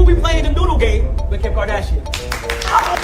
we playing the noodle game with Kim Kardashian.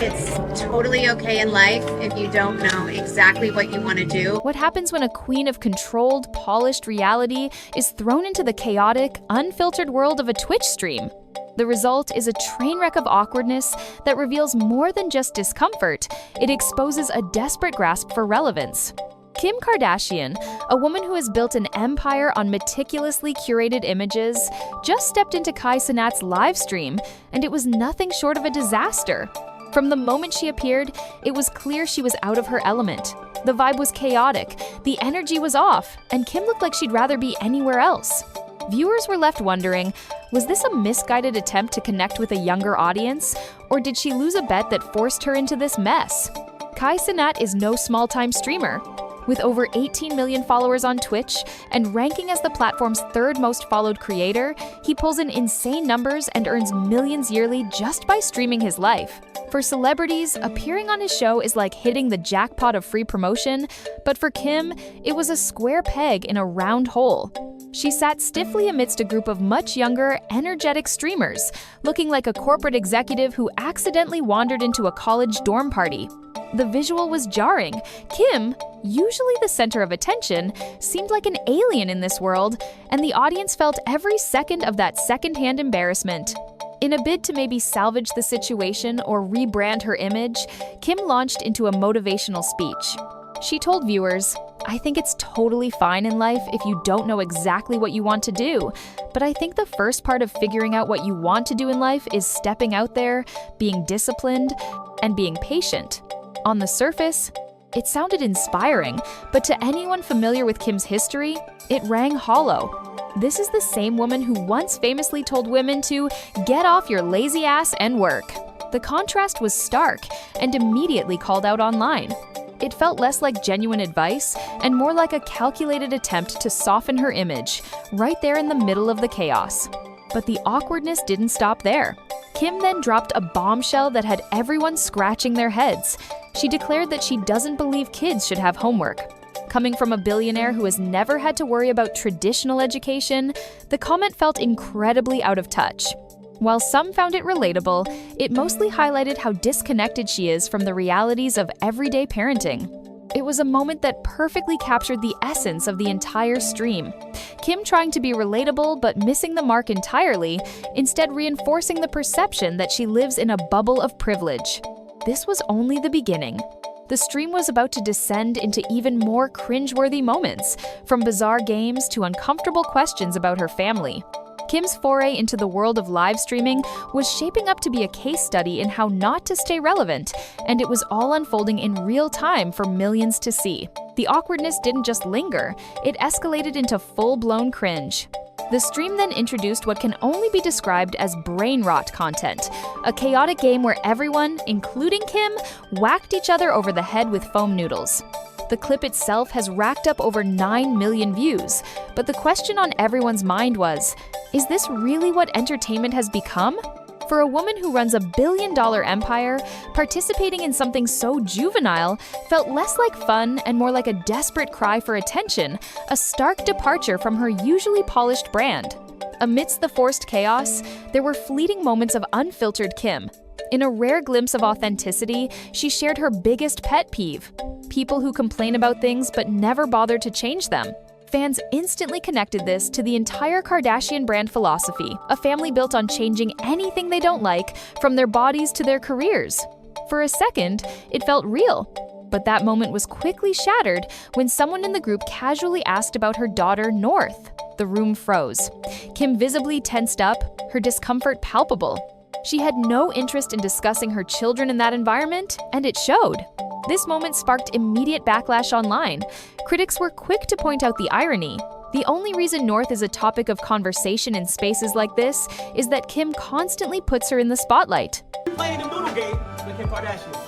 It's totally okay in life if you don't know exactly what you want to do. What happens when a queen of controlled, polished reality is thrown into the chaotic, unfiltered world of a Twitch stream? The result is a train wreck of awkwardness that reveals more than just discomfort. It exposes a desperate grasp for relevance. Kim Kardashian, a woman who has built an empire on meticulously curated images, just stepped into Cenat's live stream, and it was nothing short of a disaster. From the moment she appeared, it was clear she was out of her element. The vibe was chaotic, the energy was off, and Kim looked like she'd rather be anywhere else. Viewers were left wondering, was this a misguided attempt to connect with a younger audience, or did she lose a bet that forced her into this mess? Cenat is no small-time streamer. With over 18 million followers on Twitch and ranking as the platform's third most followed creator, he pulls in insane numbers and earns millions yearly just by streaming his life. For celebrities, appearing on his show is like hitting the jackpot of free promotion, but for Kim, it was a square peg in a round hole. She sat stiffly amidst a group of much younger, energetic streamers, looking like a corporate executive who accidentally wandered into a college dorm party. The visual was jarring. Kim, usually the center of attention, seemed like an alien in this world, and the audience felt every second of that secondhand embarrassment. In a bid to maybe salvage the situation or rebrand her image, Kim launched into a motivational speech. She told viewers, "I think it's totally fine in life if you don't know exactly what you want to do, but I think the first part of figuring out what you want to do in life is stepping out there, being disciplined, and being patient." On the surface, it sounded inspiring, but to anyone familiar with Kim's history, it rang hollow. This is the same woman who once famously told women to get off your lazy ass and work. The contrast was stark and immediately called out online. It felt less like genuine advice and more like a calculated attempt to soften her image, right there in the middle of the chaos. But the awkwardness didn't stop there. Kim then dropped a bombshell that had everyone scratching their heads. She declared that she doesn't believe kids should have homework. Coming from a billionaire who has never had to worry about traditional education, the comment felt incredibly out of touch. While some found it relatable, it mostly highlighted how disconnected she is from the realities of everyday parenting. It was a moment that perfectly captured the essence of the entire stream. Kim trying to be relatable but missing the mark entirely, instead reinforcing the perception that she lives in a bubble of privilege. This was only the beginning. The stream was about to descend into even more cringeworthy moments, from bizarre games to uncomfortable questions about her family. Kim's foray into the world of live streaming was shaping up to be a case study in how not to stay relevant, and it was all unfolding in real time for millions to see. The awkwardness didn't just linger, it escalated into full-blown cringe. The stream then introduced what can only be described as brain rot content, a chaotic game where everyone, including Kim, whacked each other over the head with foam noodles. The clip itself has racked up over 9 million views, but the question on everyone's mind was, is this really what entertainment has become? For a woman who runs a billion-dollar empire, participating in something so juvenile felt less like fun and more like a desperate cry for attention, a stark departure from her usually polished brand. Amidst the forced chaos, there were fleeting moments of unfiltered Kim. In a rare glimpse of authenticity, she shared her biggest pet peeve: people who complain about things but never bother to change them. Fans instantly connected this to the entire Kardashian brand philosophy, a family built on changing anything they don't like, from their bodies to their careers. For a second, it felt real. But that moment was quickly shattered when someone in the group casually asked about her daughter, North. The room froze. Kim visibly tensed up, her discomfort palpable. She had no interest in discussing her children in that environment, and it showed. This moment sparked immediate backlash online. Critics were quick to point out the irony. The only reason North is a topic of conversation in spaces like this is that Kim constantly puts her in the spotlight. Playing the noodle game with Kim Kardashian.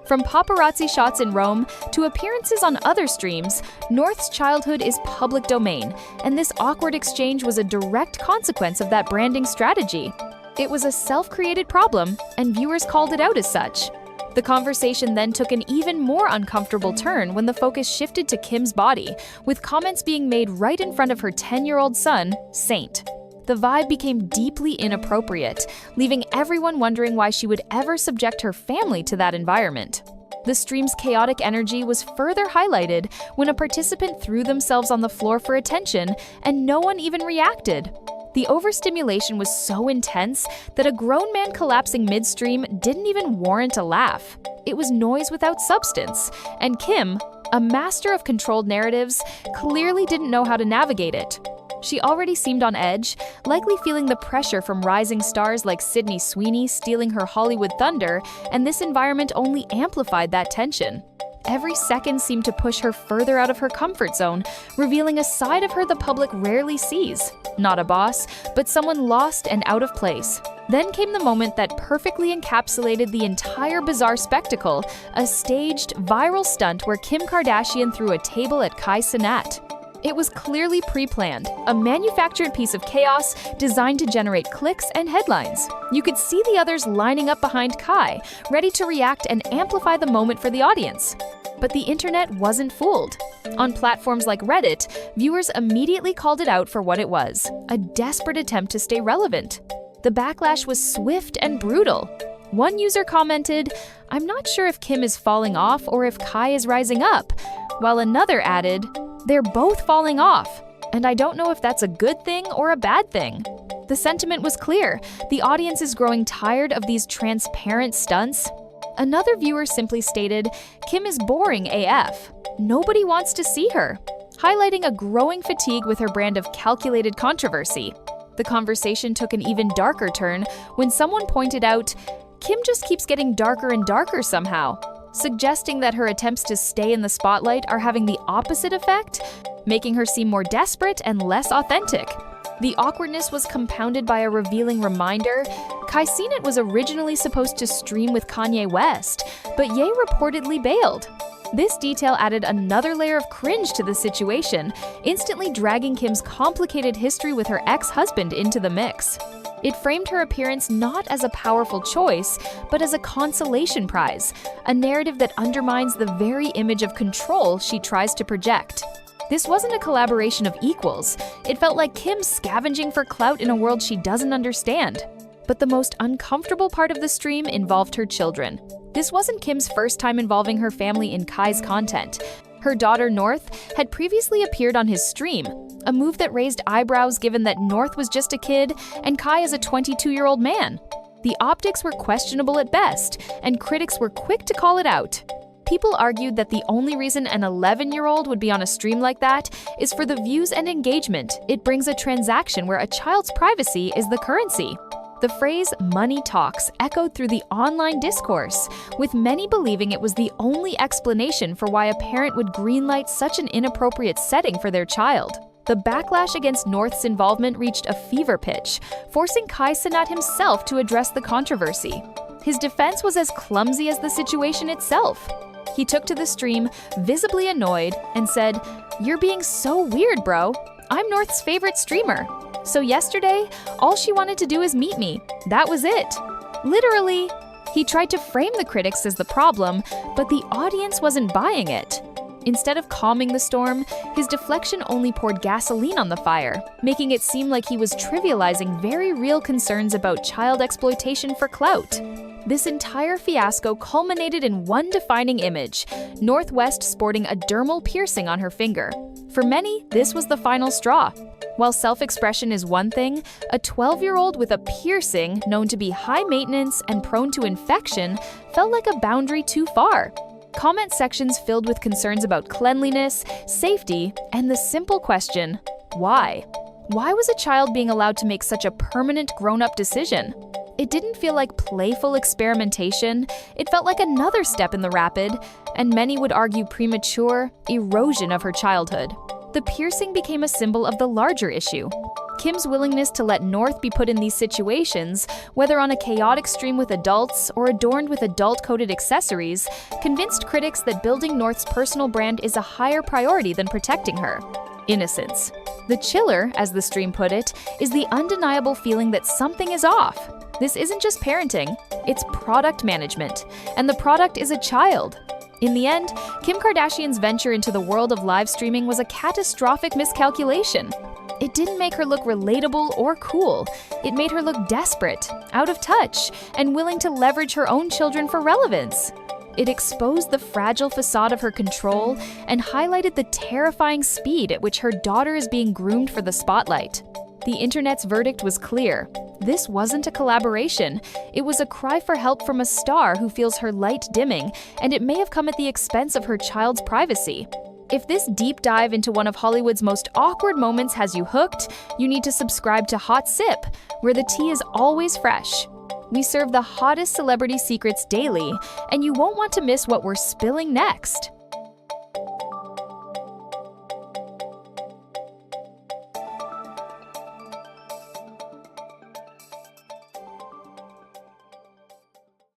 From paparazzi shots in Rome to appearances on other streams, North's childhood is public domain, and this awkward exchange was a direct consequence of that branding strategy. It was a self-created problem, and viewers called it out as such. The conversation then took an even more uncomfortable turn when the focus shifted to Kim's body, with comments being made right in front of her 10-year-old son, Saint. The vibe became deeply inappropriate, leaving everyone wondering why she would ever subject her family to that environment. The stream's chaotic energy was further highlighted when a participant threw themselves on the floor for attention and no one even reacted. The overstimulation was so intense that a grown man collapsing midstream didn't even warrant a laugh. It was noise without substance, and Kim, a master of controlled narratives, clearly didn't know how to navigate it. She already seemed on edge, likely feeling the pressure from rising stars like Sydney Sweeney stealing her Hollywood thunder, and this environment only amplified that tension. Every second seemed to push her further out of her comfort zone, revealing a side of her the public rarely sees. Not a boss, but someone lost and out of place. Then came the moment that perfectly encapsulated the entire bizarre spectacle, a staged, viral stunt where Kim Kardashian threw a table at Cenat. It was clearly pre-planned, a manufactured piece of chaos designed to generate clicks and headlines. You could see the others lining up behind Kai, ready to react and amplify the moment for the audience. But the internet wasn't fooled. On platforms like Reddit, viewers immediately called it out for what it was, a desperate attempt to stay relevant. The backlash was swift and brutal. One user commented, "I'm not sure if Kim is falling off or if Kai is rising up," while another added, "They're both falling off, and I don't know if that's a good thing or a bad thing." The sentiment was clear. The audience is growing tired of these transparent stunts. Another viewer simply stated, "Kim is boring AF. Nobody wants to see her," highlighting a growing fatigue with her brand of calculated controversy. The conversation took an even darker turn when someone pointed out, "Kim just keeps getting darker and darker somehow," suggesting that her attempts to stay in the spotlight are having the opposite effect, making her seem more desperate and less authentic. The awkwardness was compounded by a revealing reminder. Cenat was originally supposed to stream with Kanye West, but Ye reportedly bailed. This detail added another layer of cringe to the situation, instantly dragging Kim's complicated history with her ex-husband into the mix. It framed her appearance not as a powerful choice, but as a consolation prize, a narrative that undermines the very image of control she tries to project. This wasn't a collaboration of equals. It felt like Kim scavenging for clout in a world she doesn't understand. But the most uncomfortable part of the stream involved her children. This wasn't Kim's first time involving her family in Kai's content. Her daughter, North, had previously appeared on his stream, a move that raised eyebrows given that North was just a kid and Kai is a 22-year-old man. The optics were questionable at best, and critics were quick to call it out. People argued that the only reason an 11-year-old would be on a stream like that is for the views and engagement. It brings a transaction where a child's privacy is the currency. The phrase "money talks" echoed through the online discourse, with many believing it was the only explanation for why a parent would greenlight such an inappropriate setting for their child. The backlash against North's involvement reached a fever pitch, forcing Cenat himself to address the controversy. His defense was as clumsy as the situation itself. He took to the stream, visibly annoyed, and said, "You're being so weird, bro. I'm North's favorite streamer. So yesterday, all she wanted to do is meet me. That was it." Literally. He tried to frame the critics as the problem, but the audience wasn't buying it. Instead of calming the storm, his deflection only poured gasoline on the fire, making it seem like he was trivializing very real concerns about child exploitation for clout. This entire fiasco culminated in one defining image, Northwest sporting a dermal piercing on her finger. For many, this was the final straw. While self-expression is one thing, a 12-year-old with a piercing, known to be high maintenance and prone to infection, felt like a boundary too far. Comment sections filled with concerns about cleanliness, safety, and the simple question, why? Why was a child being allowed to make such a permanent grown-up decision? It didn't feel like playful experimentation. It felt like another step in the rapid, and many would argue premature, erosion of her childhood. The piercing became a symbol of the larger issue. Kim's willingness to let North be put in these situations, whether on a chaotic stream with adults or adorned with adult-coded accessories, convinced critics that building North's personal brand is a higher priority than protecting her innocence. The chiller, as the stream put it, is the undeniable feeling that something is off. This isn't just parenting, it's product management, and the product is a child. In the end, Kim Kardashian's venture into the world of live streaming was a catastrophic miscalculation. It didn't make her look relatable or cool. It made her look desperate, out of touch, and willing to leverage her own children for relevance. It exposed the fragile facade of her control and highlighted the terrifying speed at which her daughter is being groomed for the spotlight. The internet's verdict was clear. This wasn't a collaboration. It was a cry for help from a star who feels her light dimming, and it may have come at the expense of her child's privacy. If this deep dive into one of Hollywood's most awkward moments has you hooked, you need to subscribe to Hot Sip, where the tea is always fresh. We serve the hottest celebrity secrets daily, and you won't want to miss what we're spilling next.